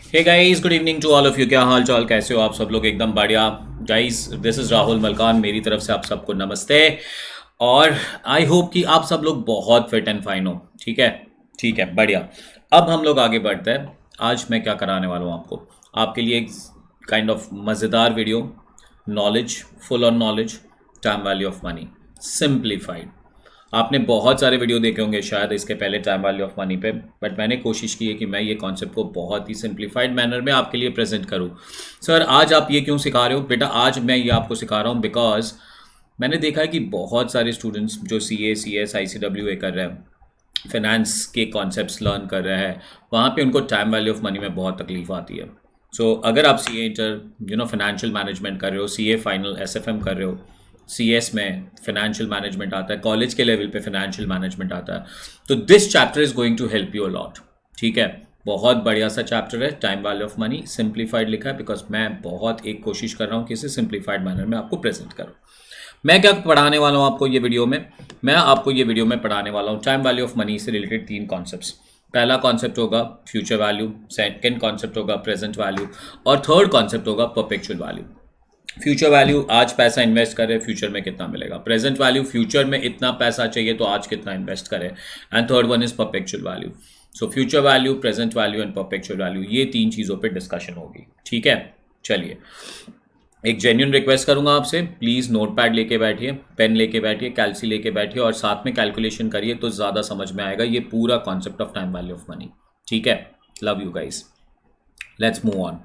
Hey guys, good evening to all of you. क्या हाल चाल, कैसे हो आप सब लोग? एकदम बढ़िया। Guys, this is Rahul Malkan, मेरी तरफ से आप सबको नमस्ते। और आई होप कि आप सब लोग बहुत फिट एंड फाइन हो। ठीक है, ठीक है, बढ़िया। अब हम लोग आगे बढ़ते हैं। आज मैं क्या कराने वाला हूँ आपको, आपके लिए एक काइंड ऑफ मज़ेदार video, knowledge, full on knowledge, time value of money, simplified. आपने बहुत सारे वीडियो देखे होंगे शायद इसके पहले टाइम वैल्यू ऑफ मनी पे, बट मैंने कोशिश की है कि मैं ये कॉन्सेप्ट को बहुत ही सिंप्लीफाइड मैनर में आपके लिए प्रेजेंट करूँ। सर, आज आप ये क्यों सिखा रहे हो? बेटा, आज मैं ये आपको सिखा रहा हूँ बिकॉज मैंने देखा है कि बहुत सारे स्टूडेंट्स जो CS ICWA कर रहे हैं, फाइनेंस के कॉन्सेप्ट्स लर्न कर रहे हैं, वहाँ पे उनको टाइम वैल्यू ऑफ मनी में बहुत तकलीफ आती है। अगर आप CA इंटर फाइनेंशियल मैनेजमेंट कर रहे हो, CA फाइनल SFM कर रहे हो, CS में फाइनेंशियल मैनेजमेंट आता है, कॉलेज के लेवल पे फाइनेंशियल मैनेजमेंट आता है, तो this chapter is going to help you a lot. ठीक है, बहुत बढ़िया सा चैप्टर है। Time value of money simplified लिखा है बिकॉज मैं बहुत एक कोशिश कर रहा हूँ कि इसे सिंप्लीफाइड मैनर में आपको प्रेजेंट करूँ। मैं क्या पढ़ाने वाला हूँ आपको ये वीडियो में? मैं आपको ये वीडियो में पढ़ाने वाला हूँ टाइम वैल्यू ऑफ मनी से रिलेटेड 3 कॉन्सेप्ट्स। पहला कॉन्सेप्ट होगा फ्यूचर वैल्यू, सेकंड कॉन्सेप्ट होगा प्रेजेंट वैल्यू, और थर्ड कॉन्सेप्ट होगा परपेचुअल वैल्यू। फ्यूचर वैल्यू, आज पैसा इन्वेस्ट करें, फ्यूचर में कितना मिलेगा। प्रेजेंट वैल्यू, फ्यूचर में इतना पैसा चाहिए तो आज कितना इन्वेस्ट करें। And third one is perpetual value. So future value, present value and perpetual value, ये 3 चीज़ों पे डिस्कशन होगी। ठीक है, चलिए। एक जेन्युइन रिक्वेस्ट करूंगा आपसे, प्लीज़ नोट पैड लेके बैठिए, पेन लेके बैठिए, कैलसी लेके बैठिए और साथ में कैलकुलेशन करिए तो ज़्यादा समझ में आएगा ये पूरा concept of time value of money. ठीक है, love you guys, let's move on.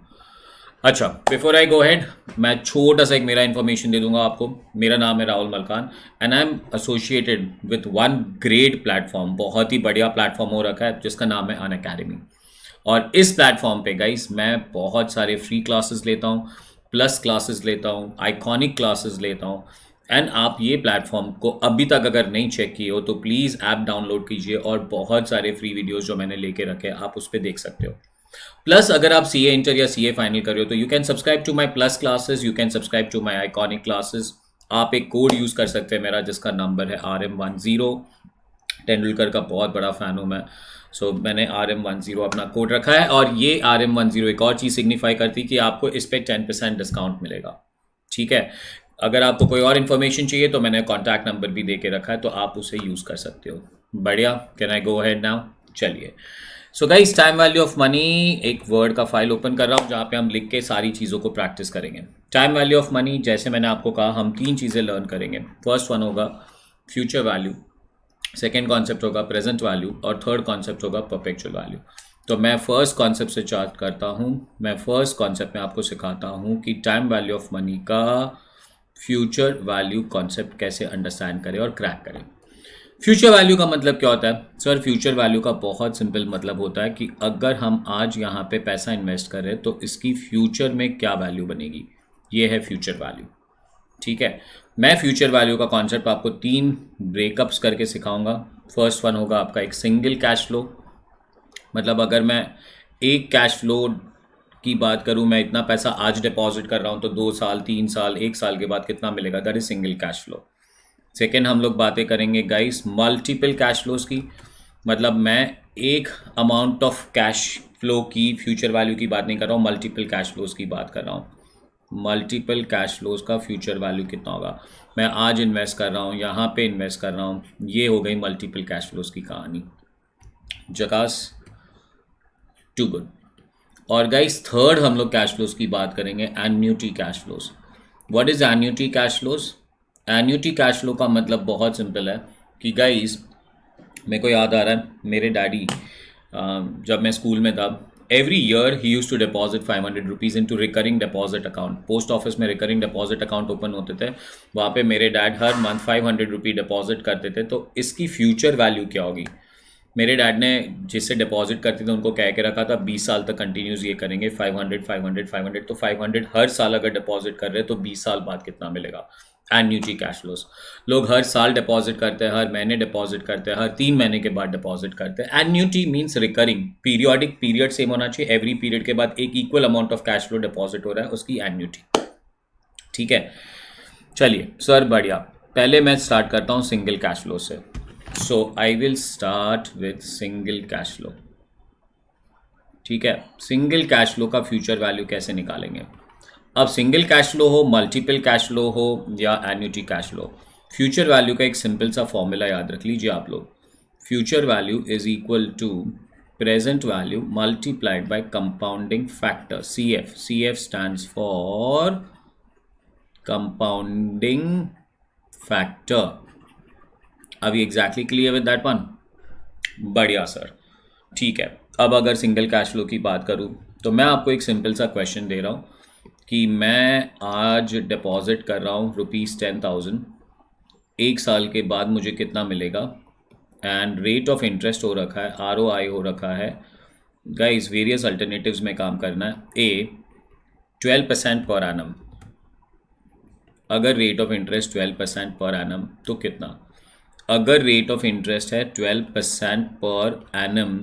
अच्छा, बिफोर आई गो हेड, मैं छोटा सा एक मेरा इन्फॉर्मेशन दे दूंगा आपको। मेरा नाम है Rahul Malkan and I am associated with one great platform, बहुत ही बढ़िया प्लेटफॉर्म हो रखा है जिसका नाम है अनअकैडमी। और इस प्लेटफॉर्म पे गाइस मैं बहुत सारे फ्री क्लासेस लेता हूँ, प्लस क्लासेस लेता हूँ, आइकॉनिक क्लासेस लेता हूँ। एंड आप ये प्लेटफॉर्म को अभी तक अगर नहीं चेक किए हो तो प्लीज़ ऐप डाउनलोड कीजिए और बहुत सारे फ्री वीडियोस जो मैंने लेके रखे आप उस पर देख सकते हो। प्लस अगर आप CA इंटर या CA फाइनल कर रहे हो तो you can subscribe to my plus classes, you can subscribe to my iconic classes. आप एक कोड यूज़ कर सकते हैं मेरा, जिसका नंबर है RM10। तेंदुलकर का बहुत बड़ा फ़ैन हूँ मैं, मैंने RM10 अपना कोड रखा है। और ये RM10 एक और चीज़ सिग्निफाई करती है कि आपको इस पर 10% डिस्काउंट मिलेगा। ठीक है, अगर आपको कोई और इन्फॉर्मेशन चाहिए तो मैंने कॉन्टैक्ट नंबर भी दे के रखा है, तो आप उसे यूज़ कर सकते हो। बढ़िया, can I go ahead now? चलिए। Guys, time value of money, एक वर्ड का फाइल ओपन कर रहा हूँ जहाँ पे हम लिख के सारी चीज़ों को प्रैक्टिस करेंगे। टाइम वैल्यू ऑफ मनी, जैसे मैंने आपको कहा, हम 3 चीज़ें लर्न करेंगे। फर्स्ट वन होगा फ्यूचर वैल्यू, सेकेंड कॉन्सेप्ट होगा प्रेजेंट वैल्यू और थर्ड कॉन्सेप्ट होगा परपेचुअल वैल्यू। तो मैं फर्स्ट कॉन्सेप्ट से चार्ट करता हूँ। मैं फर्स्ट कॉन्सेप्ट में आपको सिखाता हूँ कि टाइम वैल्यू ऑफ मनी का फ्यूचर वैल्यू कॉन्सेप्ट कैसे अंडरस्टैंड करें और क्रैक करें। फ्यूचर वैल्यू का मतलब क्या होता है सर? फ्यूचर वैल्यू का बहुत सिंपल मतलब होता है कि अगर हम आज यहाँ पे पैसा इन्वेस्ट कर रहे हैं तो इसकी फ्यूचर में क्या वैल्यू बनेगी, ये है फ्यूचर वैल्यू। ठीक है, मैं फ्यूचर वैल्यू का कॉन्सेप्ट आपको 3 ब्रेकअप्स करके सिखाऊंगा। फर्स्ट वन होगा आपका एक सिंगल कैश फ्लो, मतलब अगर मैं एक कैश फ्लो की बात करूं, मैं इतना पैसा आज डिपॉजिट कर रहा हूं तो 2 साल, 3 साल, 1 साल के बाद कितना मिलेगा, that is single cash flow. Second, हम लोग बातें करेंगे गाइस मल्टीपल कैश फ्लोज की, मतलब मैं एक अमाउंट ऑफ कैश फ्लो की फ्यूचर वैल्यू की बात नहीं कर रहा हूँ, मल्टीपल कैश फ्लोज की बात कर रहा हूँ। मल्टीपल कैश फ्लोज का फ्यूचर वैल्यू कितना होगा, मैं आज इन्वेस्ट कर रहा हूँ, यहाँ पे इन्वेस्ट कर रहा हूँ, ये हो गई मल्टीपल कैश फ्लोज की कहानी। जकास, टू गुड। और गाइस थर्ड हम लोग कैश फ्लोज की बात करेंगे, annuity cash flows. What is annuity cash flows? Annuity cash flow का मतलब बहुत सिंपल है कि गाइस, मेरे को याद आ रहा है मेरे डैडी जब मैं स्कूल में था, एवरी ईयर ही use to deposit 500 rupees into recurring deposit account. Post office में रिकरिंग डिपॉजिट अकाउंट ओपन होते थे, वहाँ पे मेरे डैड हर मंथ 500 रुपी डिपॉजिट करते थे। तो इसकी फ्यूचर वैल्यू क्या होगी? मेरे डैड ने जिससे डिपॉजिट करते थे उनको कह के रखा था 20 साल तक कंटिन्यूस ये करेंगे, 500 500 500। तो 500 हर साल अगर डिपॉजिट कर रहे हैं तो 20 साल बाद कितना मिलेगा? Annuity cash flows. लोग हर साल डिपॉजिट करते हैं, हर महीने डिपॉजिट करते हैं, हर 3 महीने के बाद डिपॉजिट करते हैं। Annuity means recurring, periodic, period same होना चाहिए, एवरी पीरियड के बाद एक equal amount of cash flow deposit हो रहा है, उसकी एन्यूटी। ठीक है, चलिए सर, बढ़िया। पहले मैं स्टार्ट करता हूँ सिंगल कैश फ्लो से। So I will start with single cash flow. ठीक है, सिंगल कैश फ्लो का फ्यूचर वैल्यू कैसे निकालेंगे। अब सिंगल कैश फ्लो हो, मल्टीपल कैश फ्लो हो या annuity cash flow, future value का एक सिंपल सा फॉर्मूला याद रख लीजिए आप लोग। Future value is equal to present value multiplied by compounding factor C F. C F stands for compounding factor. अभी exactly clear with that one? बढ़िया सर। ठीक है, अब अगर सिंगल कैश फ्लो की बात करूं तो मैं आपको एक सिंपल सा क्वेश्चन दे रहा हूं कि मैं आज डिपॉजिट कर रहा हूं ₹10,000, एक साल के बाद मुझे कितना मिलेगा, एंड रेट ऑफ इंटरेस्ट हो रखा है, ROI हो रखा है। गाइस वेरियस अल्टरनेटिव्स में काम करना है। ए 12% पर एनम, अगर rate of interest 12% per annum तो कितना। अगर रेट ऑफ इंटरेस्ट है 12% पर एनम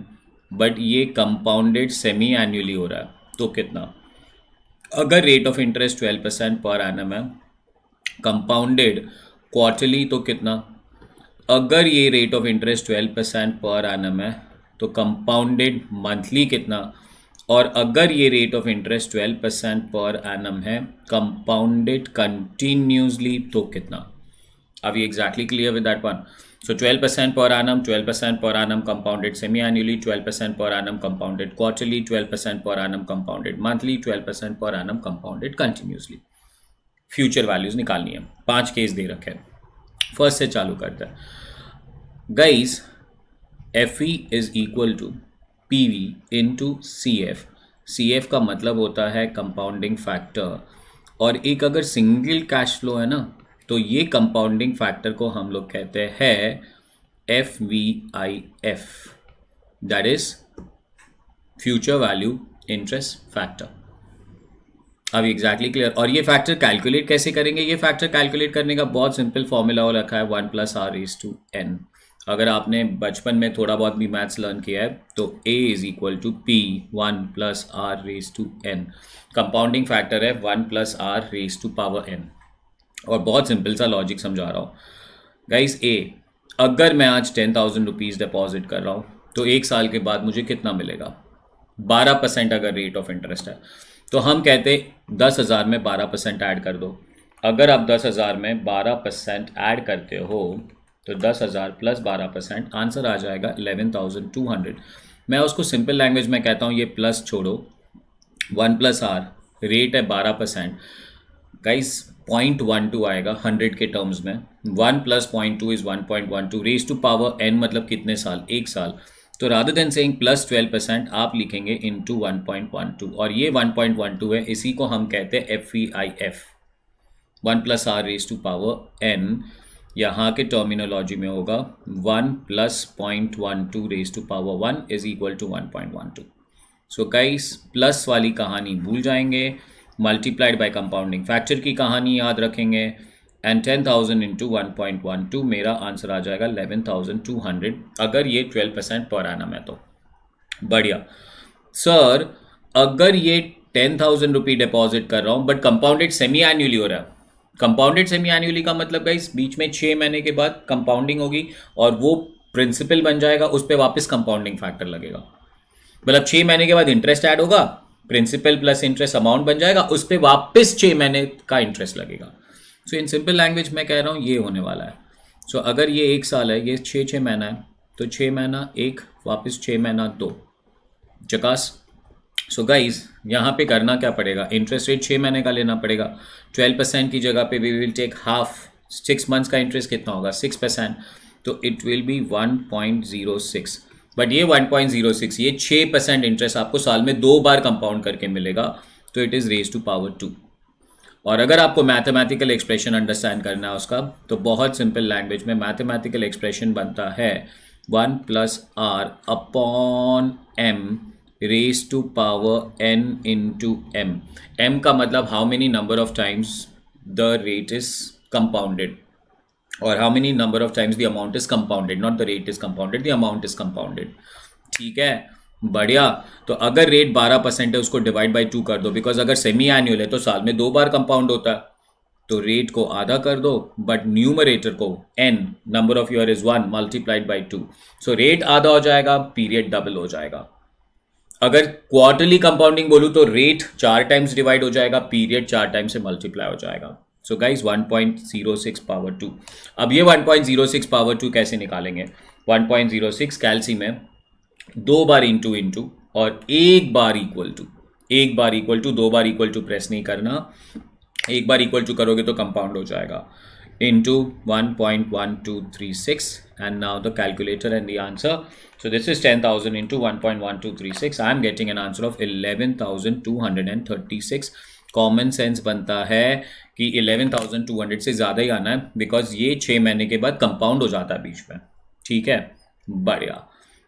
बट ये कंपाउंडेड सेमी एनुअली हो रहा है तो कितना। अगर rate of interest 12% per annum है, कंपाउंडेड क्वार्टरली तो कितना। अगर ये rate of interest 12% per annum है तो कंपाउंडेड मंथली कितना। और अगर ये rate of interest 12% per annum है कंपाउंडेड कंटिन्यूसली तो कितना। Are we exactly clear with that one? So 12% per annum, 12% per annum compounded semi-annually, 12% per annum compounded quarterly, 12% per annum compounded monthly, 12% per annum compounded continuously. Future values निकालनी है। 5 case दे रखे हैं। First से चालू करते हैं। Guys FE is equal to PV into CF। CF का मतलब होता है कंपाउंडिंग फैक्टर, और एक अगर सिंगल कैश फ्लो है ना तो ये कंपाउंडिंग फैक्टर को हम लोग कहते हैं FVIF, that is future value interest factor. अब एग्जैक्टली क्लियर। और ये फैक्टर कैलकुलेट कैसे करेंगे। ये फैक्टर कैलकुलेट करने का बहुत सिंपल फॉर्मूला हो रखा है 1 + r⁴n। अगर आपने बचपन में थोड़ा बहुत भी मैथ्स लर्न किया है तो A is equal to P 1 + r⁴n। Compounding factor है 1 + r⁴n। और बहुत सिंपल सा लॉजिक समझा रहा हूँ गाइस। अगर मैं आज 10,000 रुपीज़ डिपॉजिट कर रहा हूँ तो एक साल के बाद मुझे कितना मिलेगा। 12% अगर रेट ऑफ इंटरेस्ट है तो हम कहते 10,000 में 12% ऐड कर दो। अगर आप 10,000 में 12% ऐड करते हो तो 10,000 + 12% आंसर आ जाएगा 11,200। मैं उसको सिंपल लैंग्वेज में कहता हूँ, ये प्लस छोड़ो, 1 + r, रेट है 12%। गाइस 0.12 आएगा 100 के टर्म्स में। 1 + 0.2 is 1.12 raise to power n, मतलब कितने साल, एक साल। तो रादर देन सेइंग प्लस 12% आप लिखेंगे इंटू 1.12, और ये 1.12 है, इसी को हम कहते हैं FVIF, 1 + r⁴n। यहाँ के टर्मिनोलॉजी में होगा 1 + 0.12 raise to power 1 is equal to 1.12। So guys plus वाली कहानी भूल जाएंगे, मल्टीप्लाइड बाय कंपाउंडिंग फैक्टर की कहानी याद रखेंगे, एंड 10,000 इंटू 1.12 मेरा आंसर आ जाएगा 11,200 अगर ये 12% पर एनम है तो। बढ़िया सर, अगर ये 10,000 रुपये डिपॉजिट कर रहा हूँ बट कंपाउंडेड सेमी एन्युअली हो रहा है। कंपाउंडेड सेमी एन्युअली का मतलब गाइस बीच में 6 महीने के बाद कंपाउंडिंग होगी और वो प्रिंसिपल बन जाएगा, उस पर वापस कंपाउंडिंग फैक्टर लगेगा। मतलब 6 महीने के बाद इंटरेस्ट ऐड होगा, प्रिंसिपल प्लस इंटरेस्ट अमाउंट बन जाएगा, उस पर वापस 6 महीने का इंटरेस्ट लगेगा। सो इन सिंपल लैंग्वेज मैं कह रहा हूँ ये होने वाला है। सो अगर ये एक साल है, ये 6 महीना है, तो 6 महीना 1 वापस 6 महीना 2 चकास। सो गाइज यहाँ पे करना क्या पड़ेगा, इंटरेस्ट रेट 6 महीने का लेना पड़ेगा। 12% की जगह पे we will take half, 6 months का इंटरेस्ट कितना होगा 6%, तो इट विल बी 1.06। बट ये 1.06 ये 6% इंटरेस्ट आपको साल में 2 बार कंपाउंड करके मिलेगा, तो it is raise to power 2। और अगर आपको मैथमेटिकल एक्सप्रेशन अंडरस्टैंड करना है उसका, तो बहुत सिंपल लैंग्वेज में मैथमेटिकल एक्सप्रेशन बनता है 1 + r/m raise to power n into m। m का मतलब how many number of times the rate is compounded, और how many number of times the amount is compounded, not the rate is compounded, the amount is compounded. ठीक है, बढ़िया। तो अगर rate 12% है उसको डिवाइड बाई 2 कर दो, बिकॉज अगर सेमी एनुअल है तो साल में 2 बार कंपाउंड होता है, तो रेट को आधा कर दो, बट न्यूमरेटर को n, number of year is 1 multiplied by 2। So rate आधा हो जाएगा, पीरियड डबल हो जाएगा। अगर क्वार्टरली कंपाउंडिंग बोलूँ तो रेट 4 टाइम्स डिवाइड हो जाएगा, पीरियड 4 टाइम्स से मल्टीप्लाई हो जाएगा। So guys 1.06 power 2। अब ये 1.06 पावर 2 कैसे निकालेंगे? 1.06 कैल्सी में 2 बार इंटू और एक बार इक्वल टू 2 बार इक्वल टू प्रेस नहीं करना, एक बार इक्वल टू करोगे तो कंपाउंड हो जाएगा, into 1.1236, and now the calculator and the answer. So this is 10,000 into 1.1236. I am getting an answer of 11,236. Common sense बनता है कि 11,200 से ज़्यादा ही आना है, बिकॉज ये 6 महीने के बाद कंपाउंड हो जाता है बीच में। ठीक है, बढ़िया।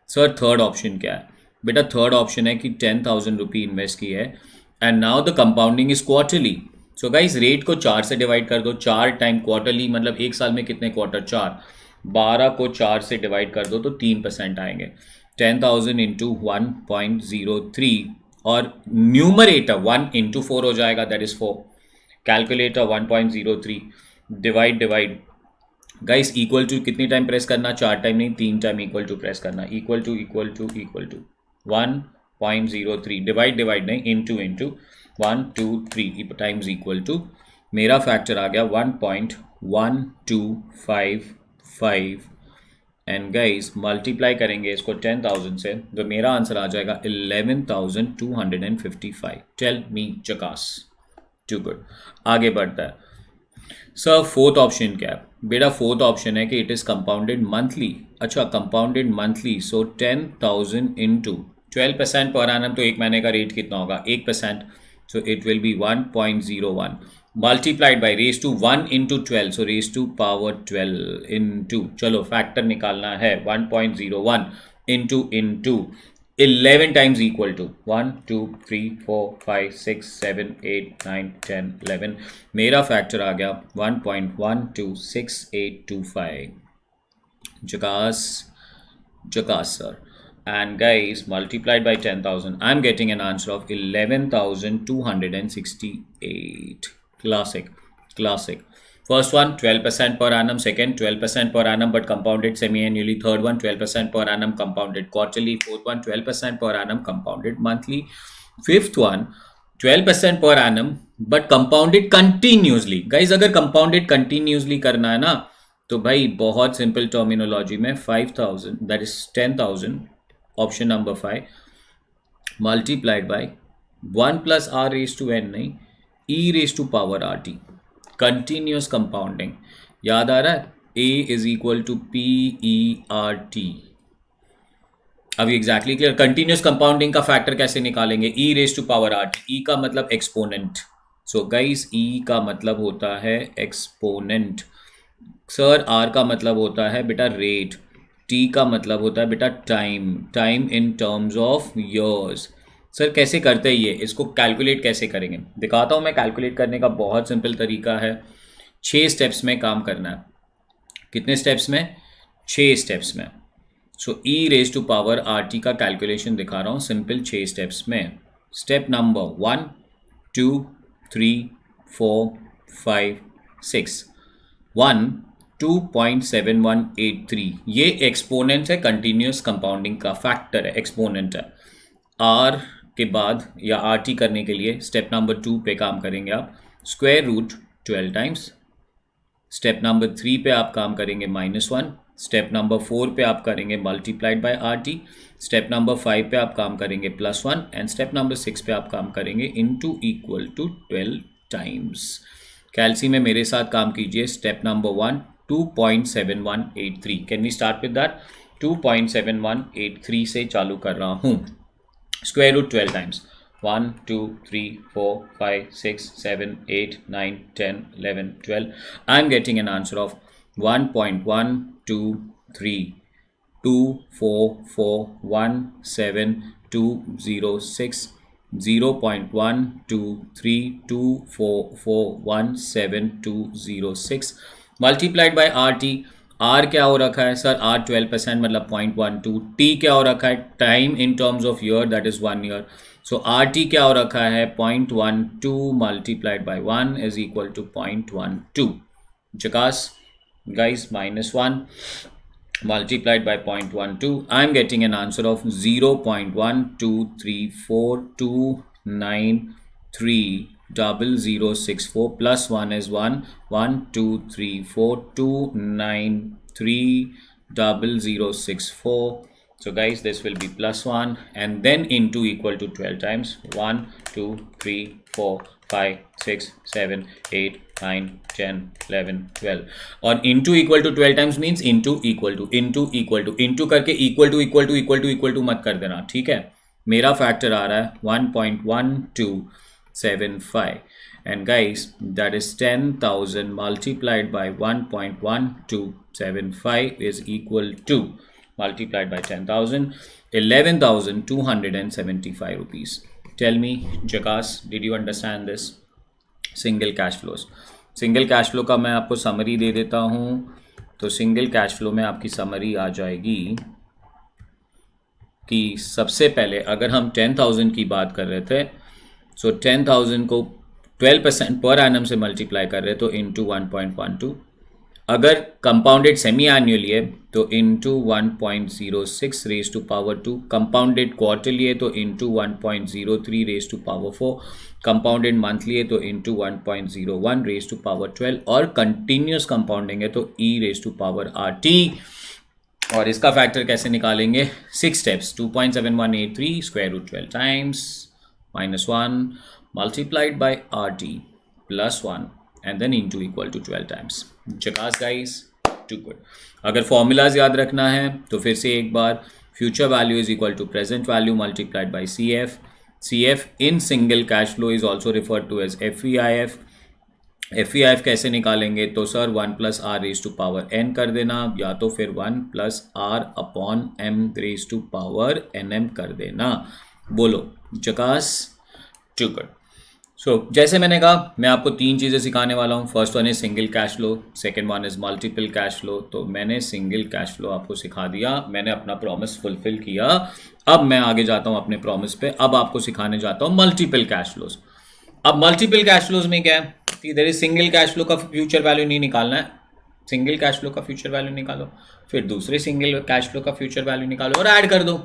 सर थर्ड ऑप्शन क्या है? बेटा थर्ड ऑप्शन है कि 10,000 रुपी इन्वेस्ट की है and now the compounding is quarterly. So guys rate को 4 से डिवाइड कर दो, 4 टाइम क्वार्टरली मतलब एक साल में कितने क्वार्टर? 4। 12 को 4 से डिवाइड कर दो तो 3% आएंगे। 10,000 इंटू 1.03 और न्यूमरेटर 1 इंटू 4 हो जाएगा, that is 4। Calculator 1.03 divide guys equal to कितनी टाइम प्रेस करना? 4 टाइम नहीं, 3 टाइम इक्वल टू प्रेस करना। इक्वल टू 1.03 डिवाइड नहीं, इंटू 1 2 3 टाइम्स इक्वल टू, मेरा फैक्टर आ गया 1.1255 एंड गाइस मल्टीप्लाई करेंगे इसको 10,000 से तो मेरा आंसर आ जाएगा 11,255। टेल मी चकास, टू गुड। आगे बढ़ता है सर फोर्थ ऑप्शन क्या है? बेटा फोर्थ ऑप्शन है कि इट इज कंपाउंडेड मंथली। अच्छा कंपाउंडेड मंथली, सो 10,000 इंटू 12% पर एनम, तो एक महीने का रेट कितना होगा? 1%। So it will be 1.01 multiplied by raised to 1 into 12. So raised to power 12 into, चलो फैक्टर निकालना है, 1.01 into 11 times equal to 1 2 3 4 5 6 7 8 9 10 11। मेरा फैक्टर आ गया 1.126825। जकास जकास sir. And guys multiplied by 10,000, I'm getting an answer of 11,268. Classic. First one 12% per annum, second 12% per annum but compounded semi-annually, third one 12% per annum compounded quarterly, fourth one 12% per annum compounded monthly, fifth one 12% per annum but compounded continuously। guys अगर compounded continuously करना है ना तो भाई बहुत simple terminology में 5,000 that is 10,000, option number 5 multiplied by 1 plus are raise to n नहीं, e raise to power r t. Continuous compounding याद आ रहा है? A is equal to P e r t. अभी एग्जैक्टली क्लियर। कंटिन्यूस कंपाउंडिंग का factor कैसे निकालेंगे? E raise to power r t. E का मतलब एक्सपोनेंट। सो गाइस ई का मतलब होता है एक्सपोनेंट। सर आर का मतलब होता है बेटा रेट, टी का मतलब होता है बेटा time in terms of years. Sir कैसे करते हैं ये? इसको कैलकुलेट कैसे करेंगे दिखाता हूँ मैं। कैलकुलेट करने का बहुत सिंपल तरीका है, 6 स्टेप्स में काम करना है। कितने स्टेप्स में? 6 स्टेप्स में। So e raise to power r t का कैलकुलेशन दिखा रहा हूँ सिंपल 6 स्टेप्स में। Step number 1 2 3 4 5 6। 1 2.7183 ये एक्सपोनेंट है, कंटिन्यूस कंपाउंडिंग का फैक्टर है, एक्सपोनेंट है। आर के बाद या आर टी करने के लिए स्टेप नंबर 2 पे काम करेंगे आप, square root 12 times. Step number 3 पे आप काम करेंगे -1। स्टेप नंबर 4 पे आप करेंगे multiplied by R T. Step number 5 पे आप काम करेंगे +1 एंड स्टेप नंबर 6 पे आप काम करेंगे इनटू इक्वल टू 12 टाइम्स। कैल्सी में मेरे साथ काम कीजिए। Step number 1 2.7183। Can we start with that? 2.7183 से चालू कर रहा हूँ। Square root 12 times 1 2 3 4 5 6 7 8 9 10 11 12। I am getting an answer of 1.1234172206 0.123244172206 multiplied by R T. R क्या हो रखा है सर? आर 12% मतलब 0.12। टी क्या हो रखा है? Time in terms of year that is 1 year. So R T क्या हो रखा है? 0.12 multiplied by 1 is equal to 0.12। जकास guys -1 multiplied by 0.12, I'm getting an answer of 0.12342930064 plus 1 is 1, 12342930064. So guys, this will be plus 1 and then into equal to 12 times 1, 2, 3, 4, 5, 6, 7, 8, 9, 10, 11, 12 और into equal to 12 times means into equal to into करके equal to मत कर देना, ठीक है. मेरा फैक्टर आ रहा है 1.1275 and guys that is 10,000 multiplied by 1.1275 is equal to multiplied by 10,000 11,275 rupees. Tell me, Jakas, did you understand this? Single cash flows. Single cash flow का मैं आपको समरी दे देता हूँ. तो सिंगल कैश फ्लो में आपकी समरी आ जाएगी कि सबसे पहले अगर हम 10,000 की बात कर रहे थे, सो 10,000 को 12% पर एनम से मल्टीप्लाई कर रहे तो इंटू 1.12. अगर कंपाउंडेड सेमी एनुअली है तो into 1.06 raise to power 2. Compounded quarterly है तो into 1.03 raise to power 4. Compounded monthly है तो इंटू 1.01 रेज टू पावर 12 और कंटिन्यूस कंपाउंडिंग है तो e raise to power r t. और इसका फैक्टर कैसे निकालेंगे? 6 steps. 2.7183 square root 12 times -1 multiplied by RT plus 1 and then into equal to 12 times. Jackass guys, too good. अगर formulas याद रखना है तो फिर से एक बार future value is equal to present value multiplied by CF. CF in single cash flow is also referred to as FVIF. FVIF कैसे निकालेंगे? तो sir 1 plus are raise to power n कर देना या तो फिर 1 plus R upon m raise to power nm कर देना. बोलो जकास, टू गुड. सो जैसे मैंने कहा मैं आपको 3 चीज़ें सिखाने वाला हूँ. First one is single cash flow, second one is multiple cash flow. तो मैंने सिंगल कैश फ्लो आपको सिखा दिया, मैंने अपना प्रॉमिस फुलफिल किया. अब मैं आगे जाता हूँ अपने प्रॉमिस पे. अब आपको सिखाने जाता हूँ मल्टीपल कैश फ्लोज. अब मल्टीपल कैश फ्लोज में क्या है? इधर इज सिंगल कैश फ्लो का फ्यूचर वैल्यू नहीं निकालना है. सिंगल कैश फ्लो का फ्यूचर वैल्यू निकालो, फिर दूसरे सिंगल कैश फ्लो का फ्यूचर वैल्यू निकालो और ऐड कर दो.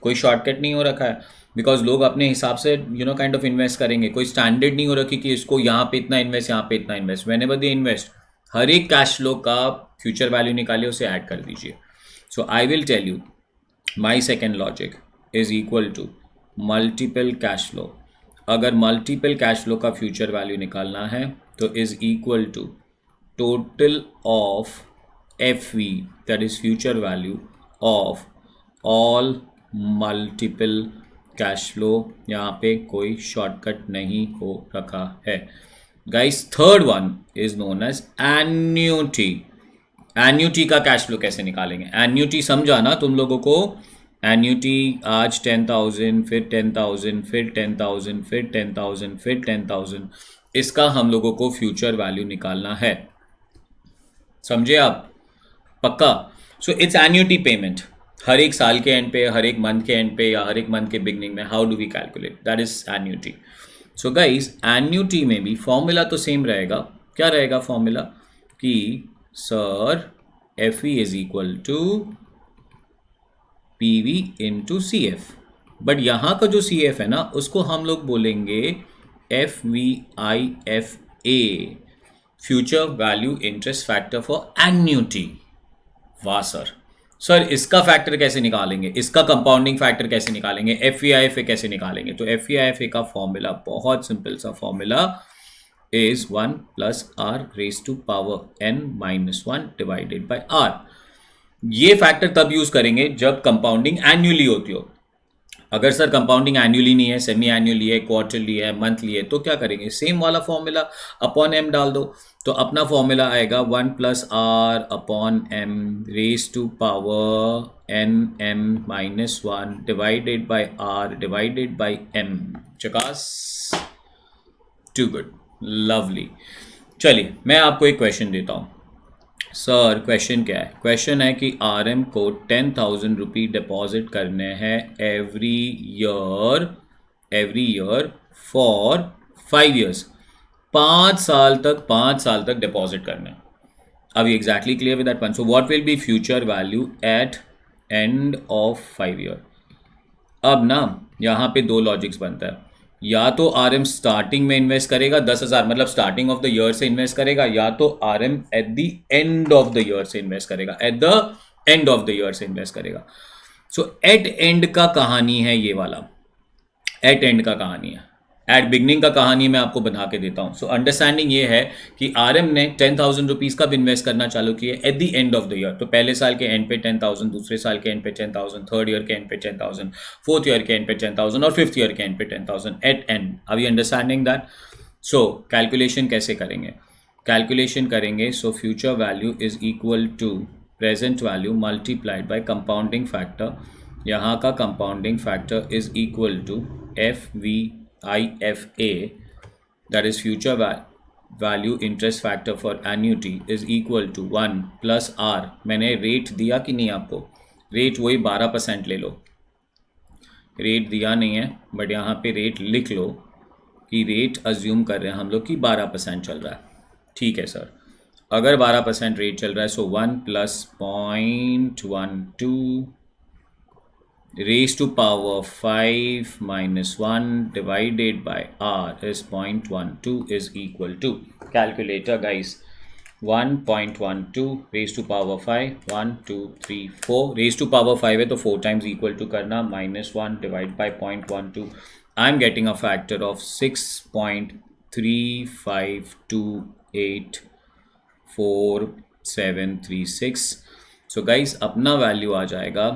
कोई शॉर्टकट नहीं हो रखा है, बिकॉज लोग अपने हिसाब से काइंड ऑफ इन्वेस्ट करेंगे. कोई स्टैंडर्ड नहीं हो रखी कि इसको यहाँ पे इतना इन्वेस्ट, यहाँ पे इतना इन्वेस्ट. व्हेनेवर दे इन्वेस्ट, हर एक कैश फ्लो का फ्यूचर वैल्यू निकालिए, उसे ऐड कर दीजिए. So I will tell you my second logic is equal to multiple cash flow. अगर मल्टीपल कैश फ्लो का फ्यूचर वैल्यू निकालना है तो is equal to total of FV, that is future value of all multiple cash flow. यहाँ पे कोई shortcut नहीं हो रखा है guys. Third one is known as annuity. Annuity का कैश फ्लो कैसे निकालेंगे? एन्यूटी समझा ना तुम लोगों को? एन्यूटी आज 10,000 फिर 10,000 फिर 10,000 फिर 10,000 फिर 10,000, इसका हम लोगों को फ्यूचर वैल्यू निकालना है. समझे आप? पक्का? So it's annuity payment. हर एक साल के एंड पे, हर एक मंथ के एंड पे या हर एक मंथ के बिगनिंग में how do we calculate? That is annuity. So guys annuity में भी फॉर्मूला तो सेम रहेगा. क्या रहेगा फॉर्मूला? कि sir FE is equal to PV into CF. But यहाँ का जो CF है ना, उसको हम लोग बोलेंगे FVIFA, future value interest factor for annuity. वाह सर. सर इसका फैक्टर कैसे निकालेंगे? इसका कंपाउंडिंग फैक्टर कैसे निकालेंगे? FVIFA कैसे निकालेंगे? तो FVIFA का फॉर्मूला बहुत सिंपल सा formula is 1 plus are raise to power n minus 1 divided by r. ये फैक्टर तब यूज करेंगे जब कंपाउंडिंग एनुअली होती हो. अगर सर कंपाउंडिंग एनुअली नहीं है, सेमी एनुअली है, क्वार्टरली है, मंथली है, तो क्या करेंगे? सेम वाला फॉर्मूला अपॉन m डाल दो. तो अपना फॉर्मूला आएगा 1 plus R upon m raise to power n m minus 1 divided by r divided by m. चकास, टू गुड, लवली. चलिए मैं आपको एक क्वेश्चन देता हूँ. सर क्वेश्चन क्या है? क्वेश्चन है कि RM को 10,000 रुपये डिपॉजिट करने हैं एवरी ईयर फॉर 5 years. 5 साल तक डिपॉजिट करना है. Are we exactly clear with that one? So what will be future value at end of 5 year? अब ना यहाँ पे दो लॉजिक्स बनता है, या तो आरएम स्टार्टिंग में इन्वेस्ट करेगा 10,000, मतलब स्टार्टिंग ऑफ द ईयर से इन्वेस्ट करेगा, या तो RM eight the end of the year से इन्वेस्ट करेगा, eight the end of the year से इन्वेस्ट करेगा। सो एट एंड का कहानी है ये वाला, एट एंड का कहानी है, एट बिगनिंग का कहानी मैं आपको बना के देता हूँ। सो अंडरस्टैंडिंग ये है कि आरएम ने 10,000 रुपीज़ कब इन्वेस्ट करना चालू किया, eight the end of the year. तो पहले साल के एंड पे 10,000, दूसरे साल के एंड पे 10,000, थर्ड ईयर के एंड पे 10,000, फोर्थ ईयर के एंड पे 10,000 और फिफ्थ ईयर के एंड पे 10,000 at end. Are you understanding that? So calculation कैसे करेंगे? कैलकुलेशन करेंगे, so future value is equal to present value multiplied by compounding factor. यहाँ का compounding factor is equal to FVIFA, that is future value interest factor for annuity is equal to 1 plus R। मैंने rate दिया कि नहीं आपको? Rate वही 12% ले लो, rate दिया नहीं है बट यहाँ पे रेट लिख लो कि रेट अज्यूम कर रहे हैं हम लोग कि 12% चल रहा है। ठीक है सर, अगर 12% रेट चल रहा है सो 1 plus 0.12 raised to power 5 minus 1 divided by R is 0.12 is equal to, calculator guys, 1.12 raised to power 5, 1 2 3 4, raised to power 5 है तो 4 times equal to करना, minus 1 divided by 0.12, I'm getting a factor of 6.35284,736। So guys अपना value आ जाएगा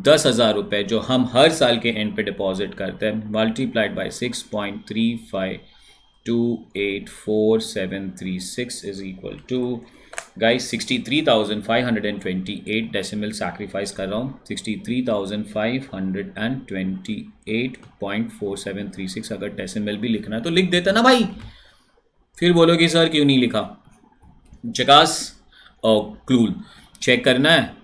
10,000 रुपये जो हम हर साल के एंड पे डिपॉजिट करते हैं, multiplied by 6.35284,736 is equal to guys 63,528 decimal sacrifice कर रहा हूँ, 63,528.4736। अगर डेसिमल भी लिखना है तो लिख देता ना भाई, फिर बोलोगे सर क्यों नहीं लिखा। जकास और क्लूल चेक करना है,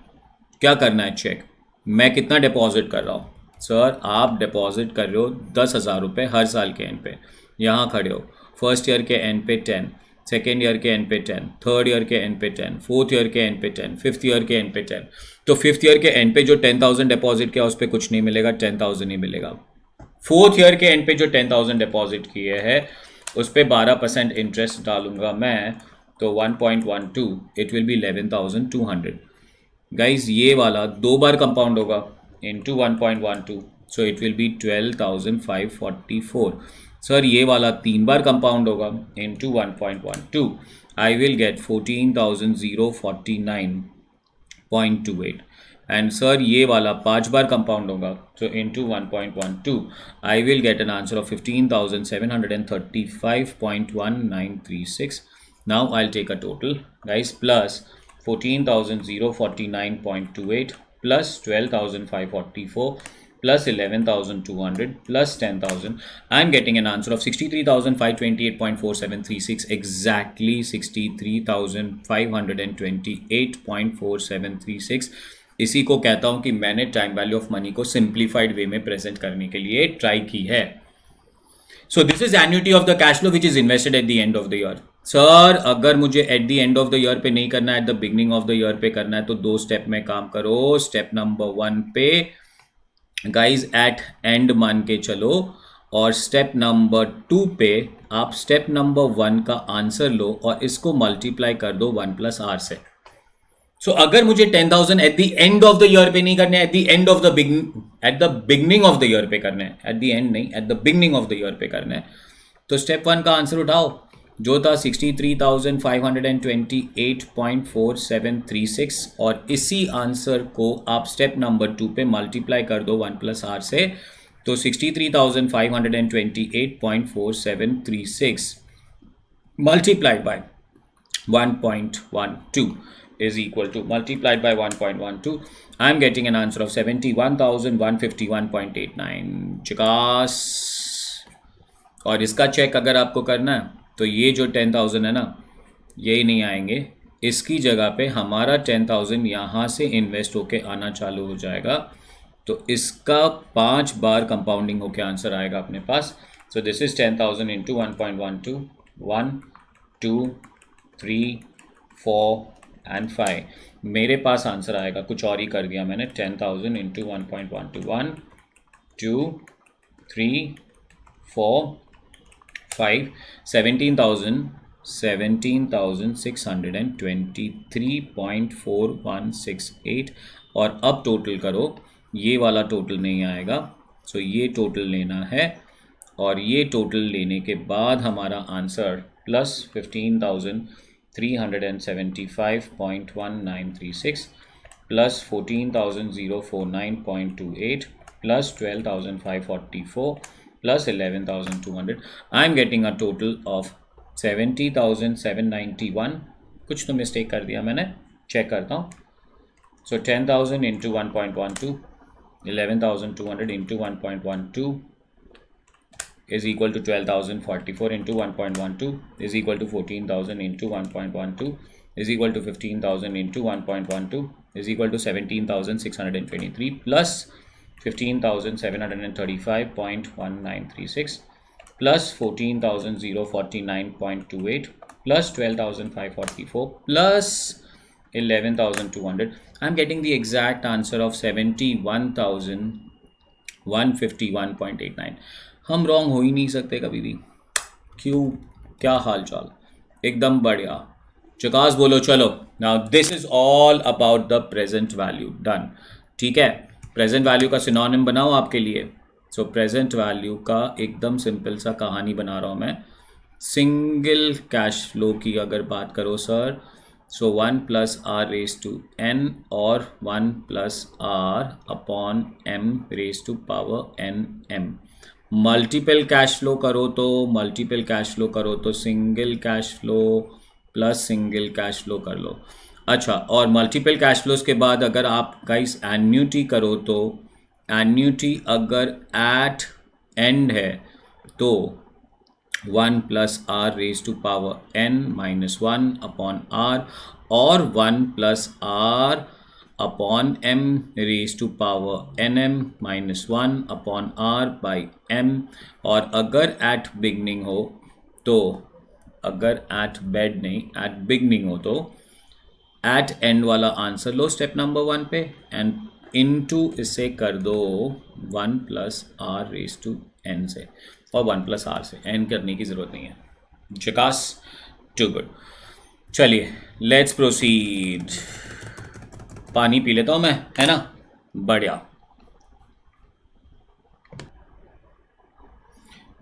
क्या करना है चेक, मैं कितना डिपॉजिट कर रहा हूँ। सर आप डिपॉजिट कर रहे हो 10,000 रुपये हर साल के एंड पे, यहाँ खड़े हो, फर्स्ट ईयर के एंड पे 10, सेकेंड ईयर के एंड पे 10, थर्ड ईयर के एंड पे 10, फोर्थ ईयर के एंड पे 10, फिफ्थ ईयर के एंड पे 10। तो फिफ्थ ईयर के एंड पे जो 10,000 डिपॉजिट किया उस पर कुछ नहीं मिलेगा, 10,000 ही मिलेगा। फोर्थ ईयर के एंड पे जो 10,000 डिपॉजिट किए हैं उस पर 12% इंटरेस्ट डालूंगा मैं, तो 1.12 इट विल बी 11,200। गाइज ये वाला दो बार कंपाउंड होगा into 1.12, so it will be 12,544। Sir ये वाला तीन बार कंपाउंड होगा into 1.12, I will get 14,049.28। And sir ये वाला 5 बार कंपाउंड होगा, so into 1.12 I will get an answer of 15,735.1936। Now I'll take a total guys, plus 14,049.28 plus 12,544 plus 11,200 plus 10,000, I'm getting an answer of 63,528.4736, exactly 63,528.4736। इसी को कहता हूँ कि मैंने टाइम वैल्यू ऑफ मनी को सिंप्लीफाइड वे में प्रेजेंट करने के लिए ट्राई की है। सो this is annuity of the cash flow which is invested at the end of the year. Sir अगर मुझे eight the end of the year पे नहीं करना है, eight the beginning of the year पे करना है, तो दो स्टेप में काम करो। स्टेप नंबर 1 पे गाइज एट एंड मान के चलो, और स्टेप नंबर 2 पे आप स्टेप नंबर 1 का आंसर लो और इसको मल्टीप्लाई कर दो 1 प्लस आर से। सो अगर मुझे 10,000 eight the end of the year पे नहीं करने, eight the end of the eight the beginning of the year पे करना है, एट द एंड नहीं, eight the beginning of the year पे करना है, तो स्टेप 1 का आंसर उठाओ जो था 63,528.4736, और इसी आंसर को आप स्टेप नंबर 2 पे मल्टीप्लाई कर दो 1 प्लस आर से, तो 63,528.4736 multiplied by 1.12 is equal to, multiplied by 1.12, I am getting an answer of 71,151.89। Chicas. और इसका चेक अगर आपको करना है तो ये जो 10,000 है ना, ये नहीं आएंगे, इसकी जगह पे हमारा 10,000 यहाँ से इन्वेस्ट होके आना चालू हो जाएगा, तो इसका 5 बार कंपाउंडिंग होके आंसर आएगा अपने पास। So this is 10,000 into 1.12, 1 2 3 4 and 5, मेरे पास आंसर आएगा, कुछ और ही कर दिया मैंने, 10,000 इंटू 1.121 2 3 4 5 17,623.4168 और अब टोटल करो, ये वाला टोटल नहीं आएगा, सो ये टोटल लेना है और ये टोटल लेने के बाद हमारा answer plus 15,375.1936 plus 14,049.28 plus 12,544 plus 11,200. I am getting a total of 70,791. कुछ तो मिस्टेक कर दिया मैंने, चेक करता हूँ. So 10,000 into 1.12, 11,200 into 1.12 is equal to 12,044 into 1.12 is equal to 14,000 into 1.12 is equal to 15,000 into 1.12 is equal to 17,623 plus 15,735.1936 plus 14,049.28 plus 12,544 plus 11,200. I'm getting the exact answer of 71,151.89. हम wrong हो ही नहीं सकते कभी भी. क्यों, क्या हाल चाल? एकदम बढ़िया, चकास बोलो. चलो, now this is all about the present value. Done. ठीक है, प्रेजेंट वैल्यू का सिनोनिम बनाओ आपके लिए. सो प्रेजेंट वैल्यू का एकदम सिंपल सा कहानी बना रहा हूँ मैं. सिंगल कैश फ्लो की अगर बात करो sir, so 1 plus R raise to N और 1 plus R upon M raise to power N M. Multiple cash flow करो तो single cash flow plus single cash flow कर लो. अच्छा, और मल्टीपल कैश फ्लोज के बाद अगर आप गाइस एन्यूटी करो तो एन्यूटी अगर एट एंड है तो 1 plus are raise to power N minus 1 upon R और 1 plus R upon M raise to power N M minus 1 upon R by M. और अगर एट बिगनिंग हो तो, अगर एट बेड नहीं एट बिगनिंग हो तो एट एंड वाला आंसर लो स्टेप नंबर 1 पे एंड इनटू इसे कर दो 1 plus are raise to N से और 1 प्लस आर से. एन करने की ज़रूरत नहीं है. जकास, टू गुड. चलिए लेट्स प्रोसीड. पानी पी लेता हूँ मैं, है ना. बढ़िया.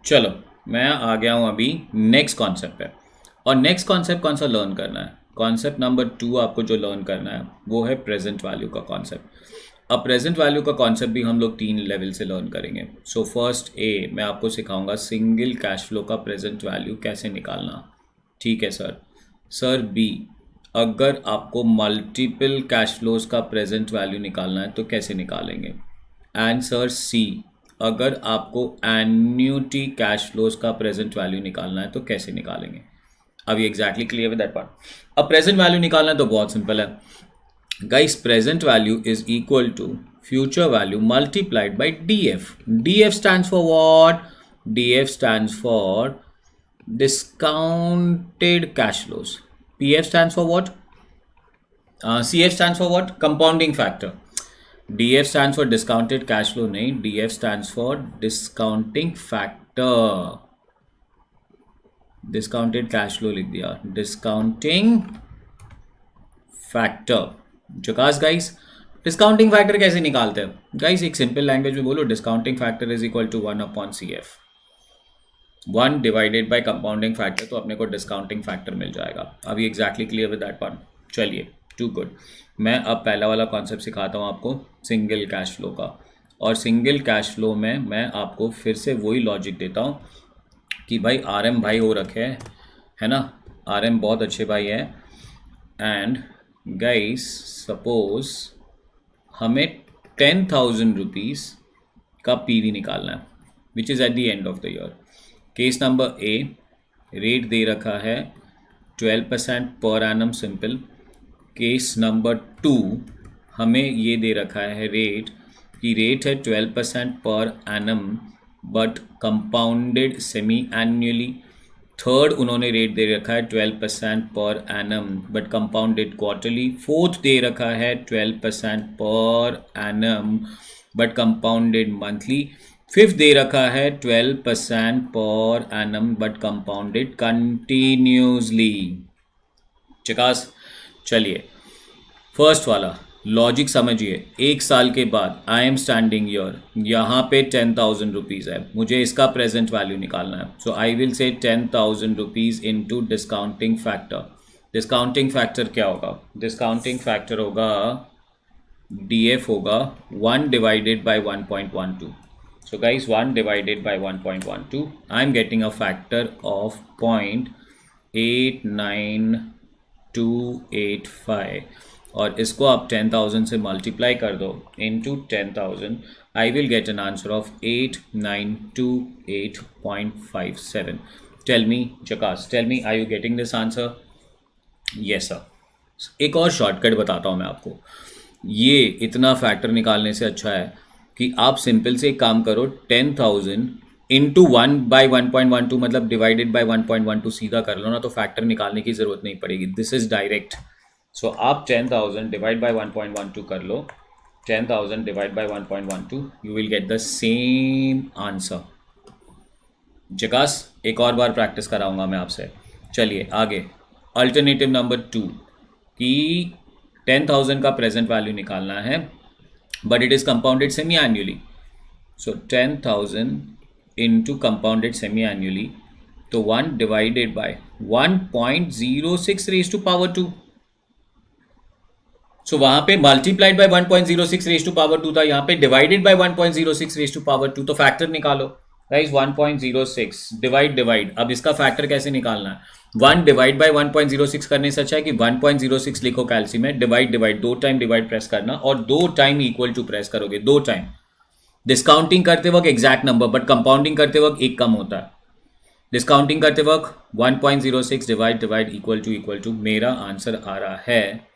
चलो मैं आ गया हूँ अभी नेक्स्ट कॉन्सेप्ट पे. और नेक्स्ट कॉन्सेप्ट कौन सा लर्न करना है? कॉन्सेप्ट नंबर 2 आपको जो लर्न करना है वो है प्रेजेंट वैल्यू का कॉन्सेप्ट. अब प्रेजेंट वैल्यू का कॉन्सेप्ट भी हम लोग 3 लेवल से लर्न करेंगे. सो फर्स्ट ए, मैं आपको सिखाऊंगा सिंगल कैश फ्लो का प्रेजेंट वैल्यू कैसे निकालना. ठीक है सर. सर बी, अगर आपको मल्टीपल कैश फ्लोज का प्रेजेंट वैल्यू निकालना है तो कैसे निकालेंगे. एंड सर सी, अगर आपको एन्यूटी कैश फ्लोज का प्रेजेंट वैल्यू निकालना है तो कैसे निकालेंगे. अभी exactly clear with that part. अब प्रेजेंट वैल्यू निकालना है तो बहुत सिंपल है guys. Present value is equal to future value multiplied by DF. DF stands for what? DF stands for discounted cash flows. PF stands for what? CF stands for what? Compounding factor. DF stands for discounted cash flow नहीं, DF stands for discounting factor. Discounted cash flow लिख दिया, discounting factor. जकास guys. Discounting factor कैसे निकालते हैं guys? एक simple language में बोलो, discounting factor is equal to 1 upon C F. 1 divided by compounding factor, तो अपने को डिस्काउंटिंग फैक्टर मिल जाएगा. अभी exactly clear with that part. चलिए, टू गुड. मैं अब पहला वाला कॉन्सेप्ट सिखाता हूँ आपको सिंगल कैश फ्लो का. और सिंगल कैश फ्लो में मैं आपको फिर से वही लॉजिक देता हूँ कि भाई आरएम भाई हो रखे है ना. आरएम बहुत अच्छे भाई है. एंड गाइस सपोज हमें 10,000 रुपीज़ का पीवी निकालना है which is at the end of the year. Case number A, rate दे रखा है 12% per annum simple. Case number 2 हमें ये दे रखा है रेट की रेट है 12% पर annum but compounded semi annually. Third उन्होंने रेट दे रखा है 12% पर annum but compounded quarterly. Fourth दे रखा है 12% पर annum but compounded monthly. Fifth दे रखा है 12% पर एनम बट कंपाउंडेड कंटिन्यूसली। चिकास, चलिए फर्स्ट वाला लॉजिक समझिए। एक साल के बाद आई एम स्टैंडिंग ईयर, यहाँ पे 10,000 रुपीज़ है, मुझे इसका प्रेजेंट वैल्यू निकालना है। सो I will say 10,000 rupees into discounting factor. Discounting factor क्या होगा? डिस्काउंटिंग फैक्टर होगा DF होगा 1 divided by 1.12। So guys, 1 divided by 1.12, I am getting a factor of 0.89285 और इसको आप 10,000 से मल्टीप्लाई कर दो into 10,000, I will get an answer of 8928.57। Tell me जकास, tell me, are you getting this answer? Yes sir. एक और shortcut बताता हूँ मैं आपको। ये इतना फैक्टर निकालने से अच्छा है कि आप सिंपल से एक काम करो, 10,000 इंटू 1/1.12 मतलब डिवाइडेड बाय 1.12 सीधा कर लो ना, तो फैक्टर निकालने की ज़रूरत नहीं पड़ेगी। This is direct. सो आप 10,000 डिवाइड बाय 1.12 कर लो, 10,000 divide by 1.12, you will get the same answer. जगास, एक और बार प्रैक्टिस कराऊंगा मैं आपसे। चलिए आगे, अल्टरनेटिव नंबर 2 कि 10,000 का प्रेजेंट वैल्यू निकालना है but it is compounded semi-annually. So 10,000 into compounded semi-annually, तो 1 divided by 1.06 raised to power 2. So वहाँ पे multiplied by 1.06 raised to power 2 था, यहाँ पे divided by 1.06 raised to power 2, तो फैक्टर निकालो गाइस। 1.06 डिवाइड, अब इसका फैक्टर कैसे निकालना है? 1 डिवाइड बाई 1.06 करने से अच्छा है कि 1.06 लिखो कैल्सी में, डिवाइड 2 टाइम डिवाइड प्रेस करना और 2 टाइम इक्वल टू प्रेस करोगे, 2 टाइम। डिस्काउंटिंग करते वक्त एग्जैक्ट नंबर, बट कंपाउंडिंग करते वक्त एक कम होता है। डिस्काउंटिंग करते वक्त 1.06 डिवाइड इक्वल टू मेरा आंसर आ रहा है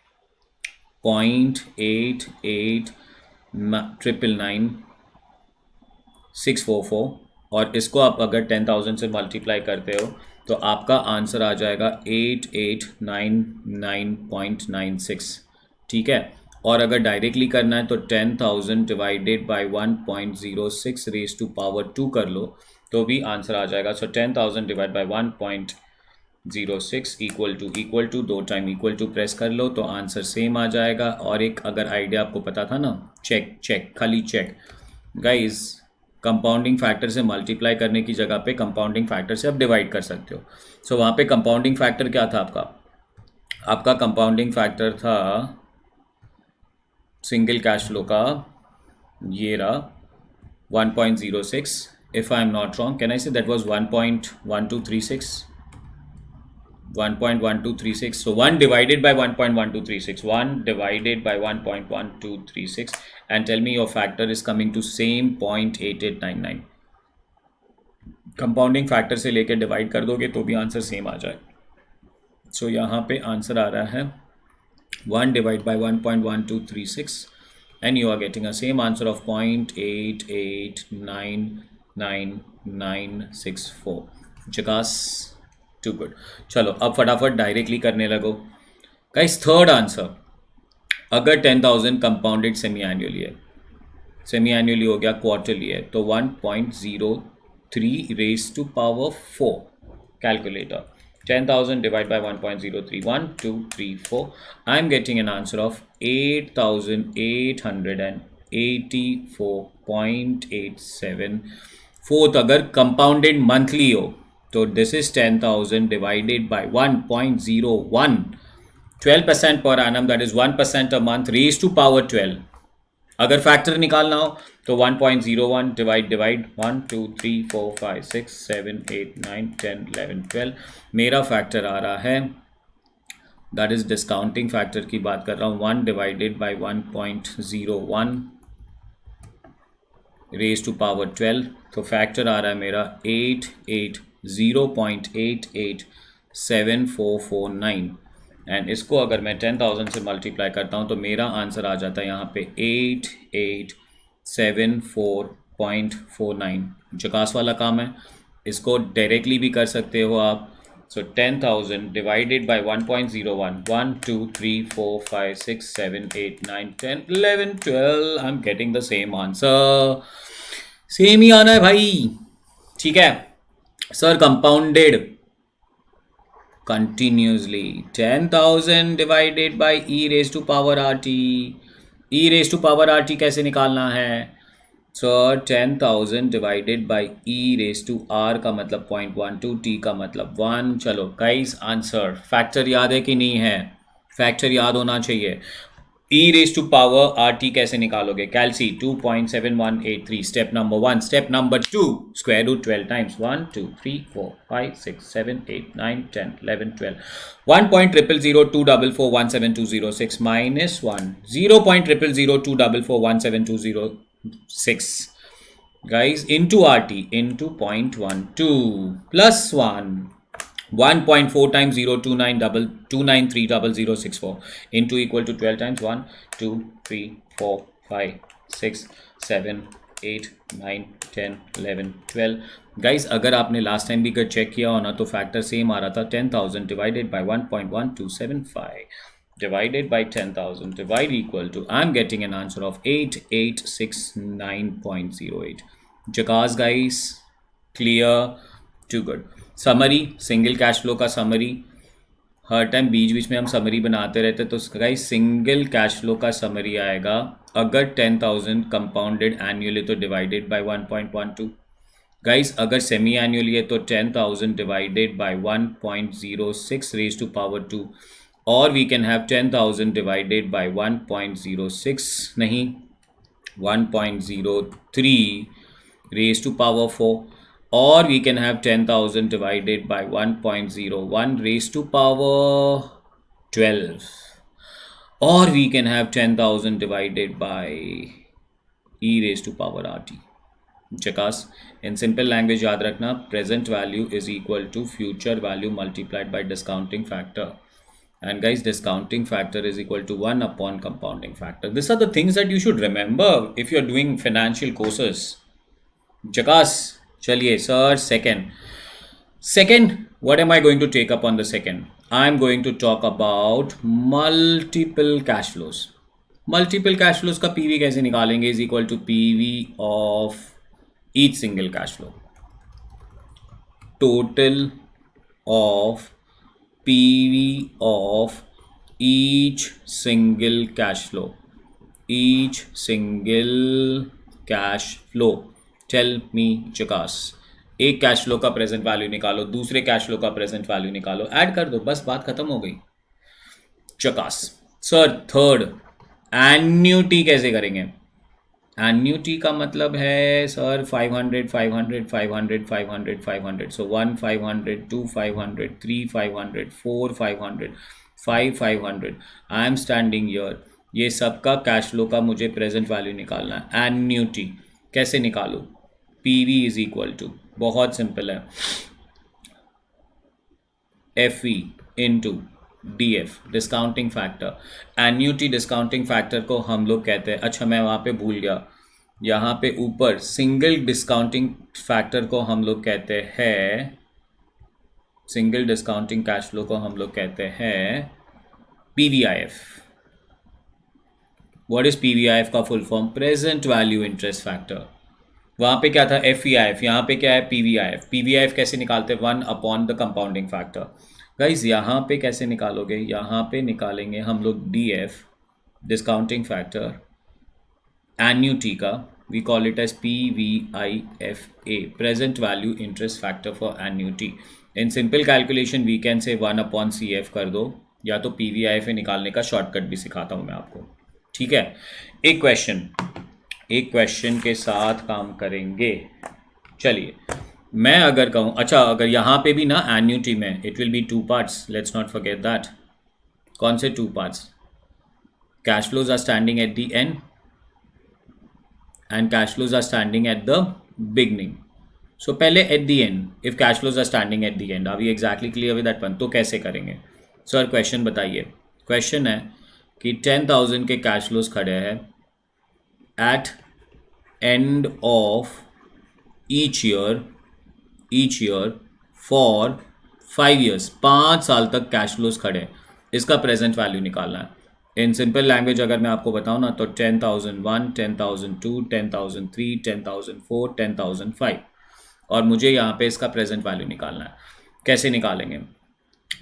0.88999644 और इसको आप अगर 10,000 से मल्टीप्लाई करते हो तो आपका आंसर आ जाएगा 8899.96। ठीक है, और अगर डायरेक्टली करना है तो 10,000 divided by 1.06 raise to power 2 कर लो तो भी आंसर आ जाएगा। So 10,000 divide by 1.06 equal to 2 time equal to press कर लो तो आंसर सेम आ जाएगा। और एक अगर आइडिया आपको पता था ना, चेक खाली चेक गाइज, कंपाउंडिंग फैक्टर से मल्टीप्लाई करने की जगह पे कंपाउंडिंग फैक्टर से आप डिवाइड कर सकते हो। सो वहाँ पे कंपाउंडिंग फैक्टर क्या था आपका कंपाउंडिंग फैक्टर था सिंगल कैश फ्लो का, ये रहा 1.06। If I am not wrong, can I say that was 1.1236। 1.1236, so 1 divided by 1.1236, 1 divided by 1.1236, and tell me your factor is coming to same 0.8899। Compounding factor से लेकर divide कर दोगे तो भी आंसर सेम आ जाए। सो यहाँ पे आंसर आ रहा है 1 divide by 1.1236 and you are getting a same answer of 0.889996 जकास, टू गुड। चलो अब फटाफट डायरेक्टली करने लगो गाइस। थर्ड आंसर, अगर 10,000 कंपाउंडेड सेमी एनुअली है, सेमी एनुअली हो गया क्वार्टरली है, तो 1.03 raise to power 4। Calculator 10,000 divide by 1.03, 1 2 3 4, I am getting an answer of 8,884.87। Fourth, अगर कंपाउंडेड मंथली हो तो दिस इज 10,000 डिवाइडेड बाय 1.01, 12% पर annum, that is 1% a month raise to power 12। अगर फैक्टर निकालना हो तो 1.01 डिवाइड 1 2 3 4 5 6 7 8 9 10 11 12, मेरा फैक्टर आ रहा है, दैट इज डिस्काउंटिंग फैक्टर की बात कर रहा हूँ, 1 divided by 1.01 raise to power 12, तो फैक्टर आ रहा है मेरा 0.887449। एंड इसको अगर मैं 10,000 से मल्टीप्लाई करता हूँ तो मेरा आंसर आ जाता है यहाँ पे 8874.49। जकास वाला काम है, इसको डायरेक्टली भी कर सकते हो आप So 10,000 divided by 1.01. 1, 2, 3, 4, 5, 6, 7, 8, 9, 10, 11, 12. I'm getting the same answer. Same ही आना है भाई. ठीक है sir. Compounded continuously. 10,000 divided by e raised to power rt. e raised to power rt कैसे निकालना है sir? 10,000 divided by e raised to r का मतलब 0.12, t का मतलब 1. चलो गाइस आंसर. फैक्टर याद है कि नहीं है? फैक्टर याद होना चाहिए. e raised to power rt कैसे निकालोगे? कैलसी 2.7183. Step number 1. Step number 2. Square root 12 times 1 2 3 4 5 6 7 8 9 10 11 12. 1.00024417206 minus 1. 0.00024417206 guys into rt into 0.12 plus 1. 1.4 times 02932930064 into equal to 12 times 1 2 3 4 5 6 7 8 9 10 11 12 guys अगर आपने लास्ट टाइम भी अगर चेक किया हो ना तो फैक्टर सेम आ रहा था. 10,000 divided bye 1.1275 divided by 10,000 divide equal to I'm getting an answer of 8869.08. जकास guys. Clear. Too good. Summary. Single cash flow का समरी. हर टाइम बीच बीच में हम समरी बनाते रहते तो गाइस सिंगल कैश फ्लो का समरी आएगा अगर 10,000 कंपाउंडेड एनुअली तो डिवाइडेड बाय 1.12. गाइस अगर सेमी एनुअली है तो 10,000 divided by 1.06 raise to power 2 और we can have 10,000 divided by 1.06 नहीं 1.03 raise to power 4 or we can have 10,000 divided by 1.01 raised to power 12 or we can have 10,000 divided by e raised to power rt. जकास. in simple language याद रखना present value is equal to future value multiplied by discounting factor and guys discounting factor is equal to 1 upon compounding factor. These are the things that you should remember if you're doing financial courses. जकास. चलिए sir. Second what am I going to take up on the second? I'm going to talk about multiple cash flows. Multiple cash flows का PV कैसे निकालेंगे is equal to PV of each single cash flow. Total of PV of each single cash flow. Each single cash flow. Tell me चकास. एक cash flow का present value निकालो, दूसरे cash flow का present value निकालो, add कर दो, बस बात खत्म हो गई. चकास. सर थर्ड एन्यूटी कैसे करेंगे? एन्यूटी का मतलब है sir 500 500 500 500 500. So 1 500 2 500 3 500 4 500 5 500. I am standing here. ये सबका कैश फ्लो का मुझे प्रेजेंट वैल्यू निकालना है. एन्यूटी कैसे निकालो? PV इज इक्वल टू बहुत सिंपल है FE into DF discounting factor. Annuity discounting factor को हम लोग कहते हैं. अच्छा मैं वहाँ पे भूल गया. यहाँ पे ऊपर सिंगल डिस्काउंटिंग फैक्टर को हम लोग कहते हैं सिंगल डिस्काउंटिंग कैश फ्लो को हम लोग कहते हैं PVIF. व्हाट इज PVIF का full form? Present value interest factor. वहाँ पे क्या था? FEIF. यहाँ पे क्या है? PVIF. PVIF कैसे निकालते हैं? 1 upon the compounding factor. Guys यहाँ पे कैसे निकालोगे? यहाँ पे निकालेंगे हम लोग DF डिस्काउंटिंग फैक्टर एन्यूटी का. We call it as PVIFA present value interest factor for annuity. In simple calculation we can say 1 upon CF कर दो या तो PVIFA निकालने का शॉर्टकट भी सिखाता हूँ मैं आपको. ठीक है. एक क्वेश्चन के साथ काम करेंगे. चलिए मैं अगर कहूँ अच्छा अगर यहाँ पे भी ना एन्यूटी में it will be 2 parts. Let's not forget that. कौन से 2 parts? Cash flows are standing at the end and cash flows are standing at the beginning. So पहले at the end. If cash flows are standing at the end are we exactly clear with that one? तो कैसे करेंगे sir? Question बताइए. Question है कि 10,000 के cash flows खड़े हैं at end of each year for 5 years, 5 साल तक कैश फ्लोज खड़े हैं, इसका प्रेजेंट वैल्यू निकालना है। इन सिंपल लैंग्वेज अगर मैं आपको बताऊं ना तो 10,001, 10,002, 10,003, 10,004, 10,005, और मुझे यहाँ पे इसका प्रेजेंट वैल्यू निकालना है। कैसे निकालेंगे?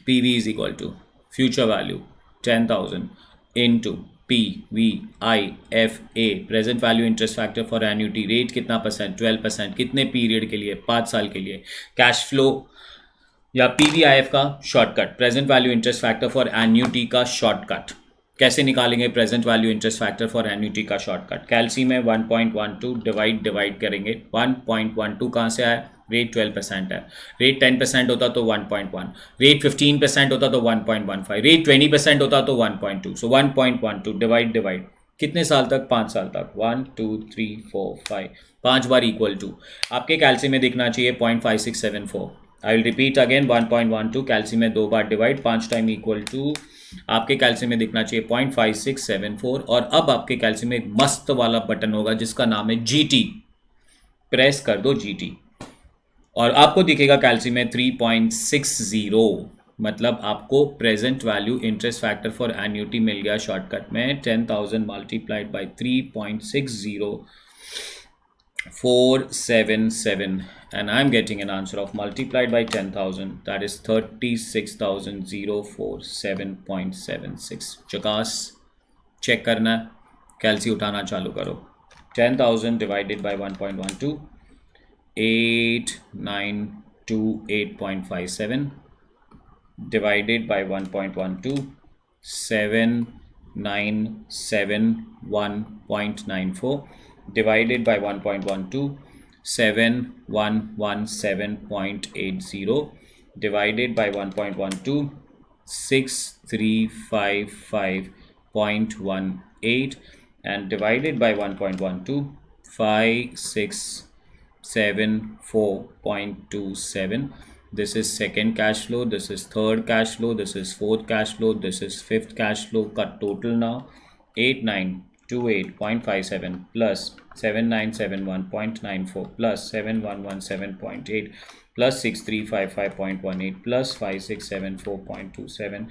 P V is equal to future value 10,000 into P V I F A, present value interest factor for annuity, rate कितना परसेंट, 12%, कितने पीरियड के लिए, 5 साल के लिए, कैश फ्लो या पी वी आई एफ का shortcut, present value interest factor for annuity का शॉर्टकट। कैसे निकालेंगे present value interest factor for annuity का शॉर्टकट? कैलसी में 1.12 डिवाइड करेंगे। 1.12 कहाँ से आया? रेट 12% है, रेट 10% होता तो 1.1, रेट 15% होता तो 1.15, रेट 20% होता तो 1.2, सो 1.12 डिवाइड कितने साल तक? 5 साल तक। 1 2 3 4 5, 5 बार इक्वल टू आपके कैलसी में दिखना चाहिए 0.5674। आई विल रिपीट अगेन, 1.12 कैलसी में 2 बार डिवाइड, 5 टाइम इक्वल टू आपके कैलसी में दिखना चाहिए 0.5674। और अब आपके कैलसी में एक मस्त वाला बटन होगा जिसका नाम है जीटी, प्रेस कर दो जीटी और आपको दिखेगा कैलसी में 3.60, मतलब आपको present value interest factor for annuity मिल गया शॉर्टकट में 10,000 multiplied by 3.60477, and I'm getting an answer of multiplied by 10,000, that is 36,047.76। चकास, check करना है, कैलसी उठाना चालू करो। 10,000 divided by 1.12, 8928.57 divided by 1.12, 7971.94 divided by 1.12, 7117.80 divided by 1.12, 6355.18 and divided by 1.12, 567.427. This is second cash flow, this is third cash flow, this is fourth cash flow, this is fifth cash flow का total now 8928.57 plus 7971.94 plus 7117.8 plus 6355.18 plus 5674.27.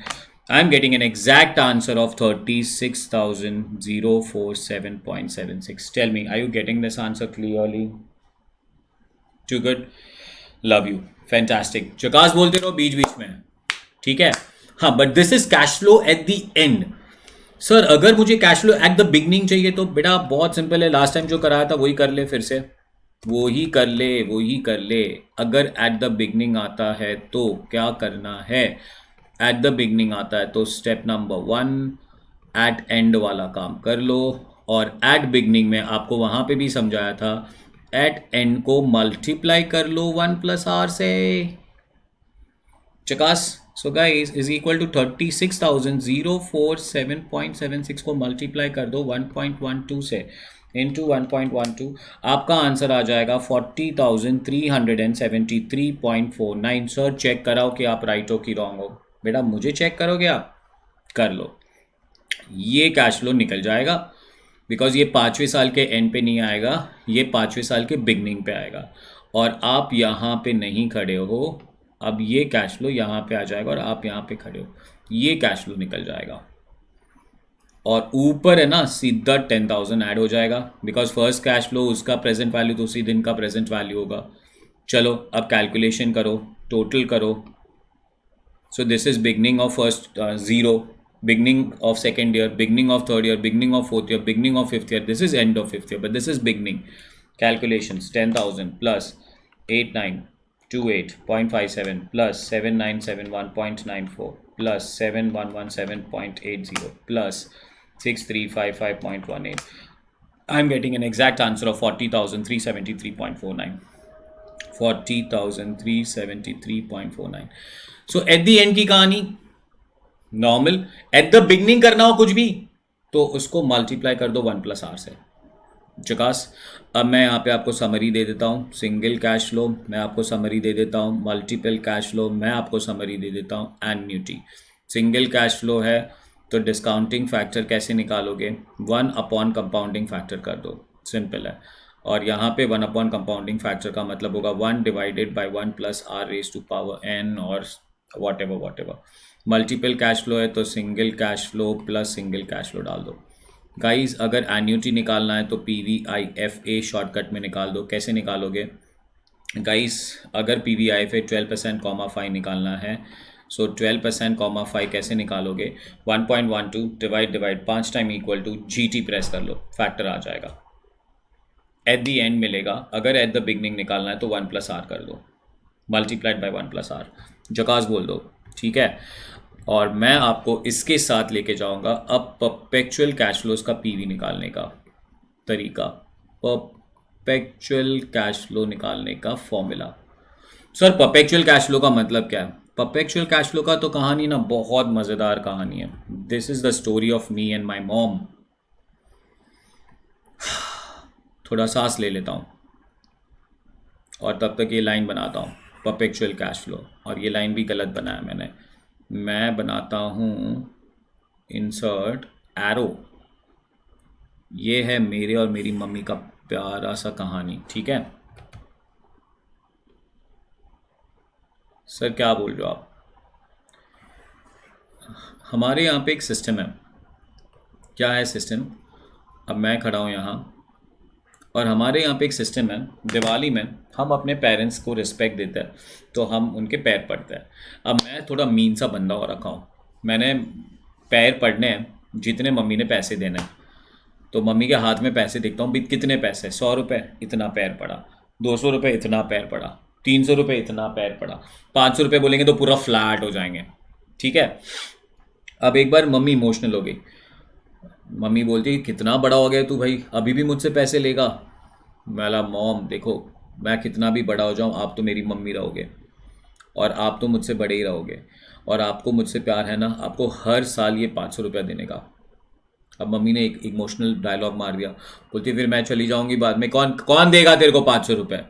I'm getting an exact answer of 36,047.76. Tell me, are you getting this answer clearly? Too good? Love you. Fantastic. चकास बोलते रहो बीच बीच में, ठीक है? हाँ, but this is cash flow eight the and. Sir अगर मुझे cash flow eight the beginning चाहिए तो बेटा बहुत सिंपल है, लास्ट टाइम जो कराया था वही कर ले, फिर से वही कर ले। अगर एट द बिगनिंग आता है तो क्या करना है? एट द बिगनिंग आता है तो स्टेप नंबर 1 एट एंड वाला काम कर लो, और एट बिगनिंग में आपको वहां पे भी समझाया था, एट एंड को मल्टीप्लाई कर लो 1 प्लस आर से। चकास। So guys is equal to 36,047.76 को मल्टीप्लाई कर दो 1.12 से इंटू 1.12, आपका आंसर आ जाएगा 40,373.49। सर चेक कराओ कि आप राइट हो कि रॉन्ग हो। बेटा मुझे चेक करोगे आप? कर लो, ये कैश फ्लो निकल जाएगा, बिकॉज ये 5वें साल के एंड पे नहीं आएगा, ये 5वें साल के बिगनिंग पे आएगा, और आप यहाँ पे नहीं खड़े हो। अब ये कैश फ्लो यहाँ पे आ जाएगा और आप यहाँ पे खड़े हो, ये कैश फ्लो निकल जाएगा, और ऊपर है ना सीधा 10,000 ऐड हो जाएगा, बिकॉज फर्स्ट कैश फ्लो उसका प्रेजेंट वैल्यू तो उसी दिन का प्रेजेंट वैल्यू होगा। चलो अब कैलकुलेशन करो, टोटल करो। सो this is beginning of first 0, beginning of second year, beginning of third year, beginning of fourth year, beginning of fifth year. This is end of fifth year, but this is beginning. Calculations: 10,000 plus 8928.57 plus 7971.94 plus 7117.80 plus 6355.18. I'm getting an exact answer of 40,373.49. 40,373.49. So at the end की कहानी normal, eight the beginning करना हो कुछ भी तो उसको multiply कर दो 1 प्लस आर से। चकास। अब मैं यहाँ पे आपको समरी दे देता हूँ, सिंगल कैश फ्लो मैं आपको समरी दे देता हूँ, मल्टीपल कैश फ्लो मैं आपको समरी दे देता हूँ, एन्यूटी। सिंगल कैश फ्लो है तो डिस्काउंटिंग फैक्टर कैसे निकालोगे? 1 अपॉन कंपाउंडिंग फैक्टर कर दो, सिंपल है। और यहाँ पे 1 अपॉन कंपाउंडिंग फैक्टर का मतलब होगा 1 divided by 1 plus are raise to power N, और whatever. Multiple cash flow है तो single cash flow plus single cash flow डाल दो। गाइस अगर एन्युटी निकालना है तो PVIFA शॉर्टकट में निकाल दो। कैसे निकालोगे गाइस? अगर PVIFA 12% कॉमा 5 निकालना है, सो 12% कॉमा 5 कैसे निकालोगे? 1.12 divide 5 time equal to GT press कर लो, फैक्टर आ जाएगा। एट दी एंड मिलेगा। अगर एट द बिगनिंग निकालना है तो 1+R कर दो, मल्टीप्लाइड बाय 1+R। जकास बोल दो, ठीक है। और मैं आपको इसके साथ लेके जाऊंगा अब परपेचुअल कैश फ्लोज का PV निकालने का तरीका, परपेचुअल कैश फ्लो निकालने का formula. Sir perpetual cash flow का मतलब क्या है? परपेचुअल कैश फ्लो का तो कहानी ना बहुत मज़ेदार कहानी है। This is the story of me and my mom. थोड़ा सांस ले लेता हूँ और तब तक ये लाइन बनाता हूँ, परपेचुअल कैश फ्लो। और ये लाइन भी गलत बनाया मैंने। मैं बनाता हूँ इंसर्ट एरो। ये है मेरे और मेरी मम्मी का प्यारा सा कहानी, ठीक है। सर क्या बोल रहे हो आप? हमारे यहाँ पे एक सिस्टम है। क्या है सिस्टम? अब मैं खड़ा हूँ यहाँ और हमारे यहाँ पे एक सिस्टम है। दिवाली में हम अपने पेरेंट्स को रिस्पेक्ट देते हैं तो हम उनके पैर पड़ते हैं। अब मैं थोड़ा मीन सा बंदा हो रखा हूँ, मैंने पैर पड़ने हैं जितने मम्मी ने पैसे देने हैं। तो मम्मी के हाथ में पैसे देखता हूँ, भी कितने पैसे? 100 रुपये, इतना पैर पड़ा। 200 रुपये, इतना पैर पड़ा। 300 रुपये, इतना पैर पड़ा। 500 रुपये बोलेंगे तो पूरा फ्लैट हो जाएंगे, ठीक है। अब एक बार मम्मी इमोशनल हो गई। मम्मी बोलती कितना बड़ा हो गया तू भाई, अभी भी मुझसे पैसे लेगा? मैला मॉम देखो, मैं कितना भी बड़ा हो जाऊँ आप तो मेरी मम्मी रहोगे और आप तो मुझसे बड़े ही रहोगे और आपको मुझसे प्यार है ना, आपको हर साल ये 500 रुपया देने का। अब मम्मी ने एक इमोशनल डायलॉग मार दिया, बोलती फिर मैं चली जाऊंगी बाद में, कौन कौन देगा तेरे को 500 रुपये?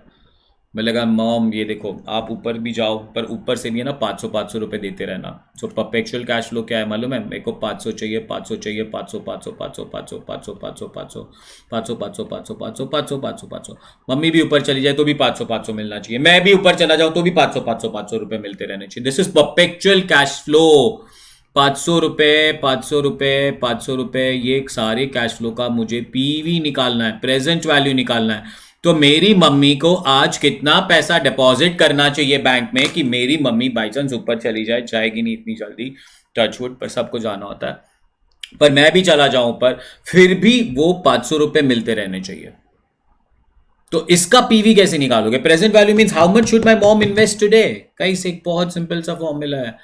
मैं लगा मॉम ये देखो, आप ऊपर भी जाओ पर ऊपर से भी है ना 500 रुपये देते रहना। सो परपेचुअल कैश फ्लो क्या है मालूम है? मेरे को 500 चाहिए, 500 चाहिए, 500 500 500 500 500 500 500 500 500 500 500 500 500 500। मम्मी भी ऊपर चली जाए तो भी 500 500 मिलना चाहिए, मैं भी ऊपर चला जाऊँ तो भी 500 500 500 रुपये मिलते रहने चाहिए। This is perpetual cash flow. 500 रुपये 500 रुपये 500 रुपये, ये सारे कैश फ्लो का मुझे PV निकालना है, प्रेजेंट वैल्यू निकालना है। तो मेरी मम्मी को आज कितना पैसा डिपॉजिट करना चाहिए बैंक में कि मेरी मम्मी बाई चांस ऊपर चली जाए, जाएगी नहीं इतनी जल्दी, टचवुड, पर सबको जाना होता है, पर मैं भी चला जाऊं पर फिर भी वो 500 रुपये मिलते रहने चाहिए। तो इसका PV कैसे निकालोगे? Present value means how much should my mom invest today. कहीं एक बहुत सिंपल सा फॉर्मूला है।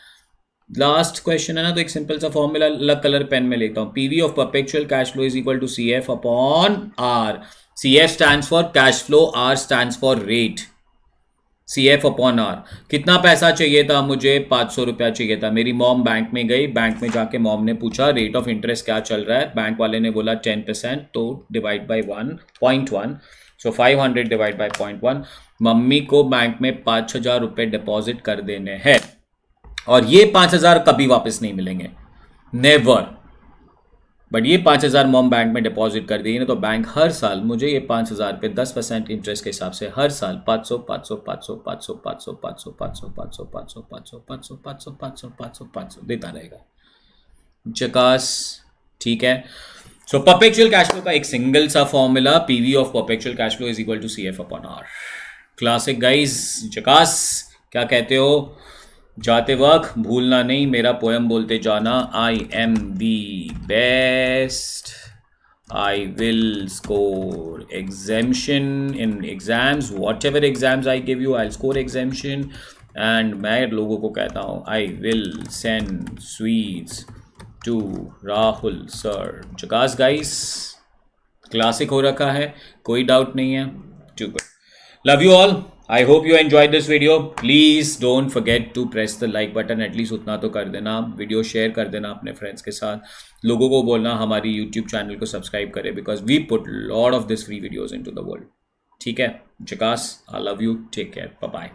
लास्ट क्वेश्चन है ना, तो एक सिंपल सा फॉर्मूला अलग कलर पेन में लेता हूं। PV of perpetual cash flow is equal to CF upon R। CF stands for cash flow, R stands for rate. CF upon R। कितना पैसा चाहिए था मुझे? 500 रुपया चाहिए था। मेरी मॉम बैंक में गई, बैंक में जाके मॉम ने पूछा रेट ऑफ इंटरेस्ट क्या चल रहा है? बैंक वाले ने बोला 10%, तो divide by 1.1, so 500 divide by 0.1। Mummy को बैंक में 5,000 रुपये डिपॉजिट कर देने हैं और ये 5,000 कभी वापस नहीं मिलेंगे, नेवर। बट ये 5,000 मॉम बैंक में डिपॉजिट कर दी ना, तो बैंक हर साल मुझे ये 5,000 पे 10% इंटरेस्ट के हिसाब से हर साल 500 500 500 500 500 500 500 500 500 500 500 500 500 500 500 देता रहेगा। जकास, ठीक है। सो परपेचुअल कैश फ्लो का एक सिंगल सा formula, PV of perpetual cash flow is equal to CF upon R। Classic guys, जकास। क्या कहते हो? जाते वक्त भूलना नहीं, मेरा पोएम बोलते जाना। I am the best, I will score exemption in exams, whatever exams I give you, I score exemption. And मैं लोगों को कहता हूँ I will send sweets to Rahul sir. जकास गाइस, क्लासिक हो रखा है, कोई डाउट नहीं है। Too good, love you all. I hope you enjoyed this video. Please don't forget to press the like button. At least उतना तो कर देना। वीडियो शेयर कर देना अपने फ्रेंड्स के साथ। लोगों को बोलना हमारी YouTube चैनल को सब्सक्राइब करें, because we put lot of this free videos into the world. ठीक है? जकास, I love you. Take care. Bye bye.